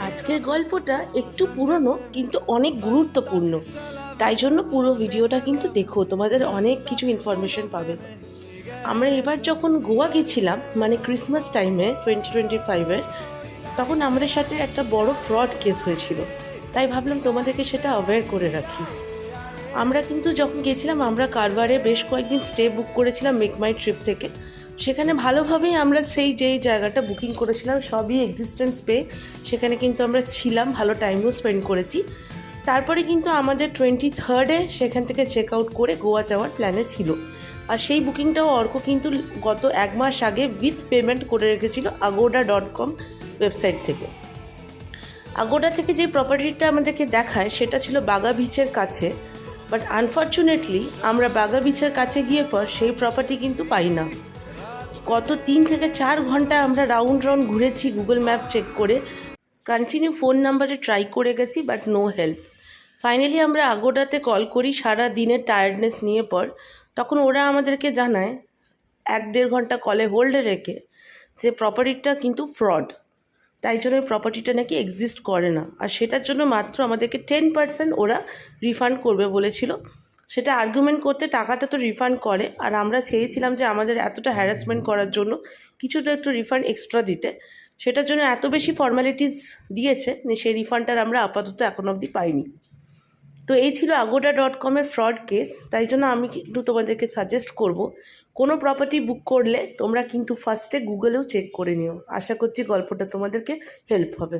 আজকের গল্পটা একটু পুরনো কিন্তু অনেক গুরুত্বপূর্ণ, তাই জন্য পুরো ভিডিওটা কিন্তু দেখো, তোমাদের অনেক কিছু ইনফরমেশন পাবে। আমরা এবার যখন গোয়া গেছিলাম, মানে ক্রিসমাস টাইমে 2025-এর, তখন আমাদের সাথে একটা বড় ফ্রড কেস হয়েছিল, তাই ভাবলাম তোমাদেরকে সেটা অ্যাওয়্যার করে রাখি। আমরা কিন্তু যখন গেছিলাম, আমরা কারবারে বেশ কয়েকদিন স্টে বুক করেছিলাম মেক মাই ট্রিপ থেকে। সেখানে ভালোভাবেই আমরা যেই জায়গাটা বুকিং করেছিলাম সবই এক্সিস্টেন্স পেয়ে সেখানে কিন্তু আমরা ছিলাম, ভালো টাইমও স্পেন্ড করেছি। তারপরে কিন্তু আমাদের 23rd সেখান থেকে চেক আউট করে গোয়া যাওয়ার প্ল্যানে ছিল। আর সেই বুকিংটাও অর্ক কিন্তু গত 1 মাস আগে উইথ পেমেন্ট করে রেখেছিল agoda.com ওয়েবসাইট থেকে। আগোডা থেকে যে প্রপার্টিটা আমাদেরকে দেখায় সেটা ছিল বাগা বিচের কাছে, বাট আনফর্চুনেটলি আমরা বাগা বিচের কাছে গিয়ে পর সেই প্রপার্টি কিন্তু পাই না। গত 3 থেকে 4 ঘন্টা আমরা রাউন্ড ঘুরেছি গুগল ম্যাপ চেক করে, কন্টিনিউ ফোন নাম্বারে ট্রাই করে গেছি, বাট নো হেল্প। ফাইনালি আমরা আগোডাতে কল করি সারা দিনের টায়ার্ডনেস নিয়ে পর। তখন ওরা আমাদেরকে জানায় 1-1.5 ঘন্টা কলে হোল্ডে রেখে যে প্রপার্টিটা কিন্তু ফ্রড, তাই জন্য প্রপার্টিটা নাকি এক্সিস্ট করে না, আর সেটার জন্য মাত্র আমাদেরকে 10% ওরা রিফান্ড করবে বলেছিল। সেটা আর্গুমেন্ট করতে টাকাটা তো রিফান্ড করে, আর আমরা চেয়েছিলাম যে আমাদের এতটা হ্যারাসমেন্ট করার জন্য কিছুটা একটু রিফান্ড এক্সট্রা দিতে। সেটার জন্য এত বেশি ফর্মালিটিস দিয়েছে যে সেই রিফান্ডটা আমরা আপাতত এখন অবধি পাইনি। তো এই ছিল agoda.com-এর ফ্রড কেস। তাই জন্য আমি কিন্তু তোমাদেরকে সাজেস্ট করব, কোনো প্রপার্টি বুক করলে তোমরা কিন্তু ফার্স্টে গুগলেও চেক করে নিও। আশা করছি গল্পটা তোমাদেরকে হেল্প হবে।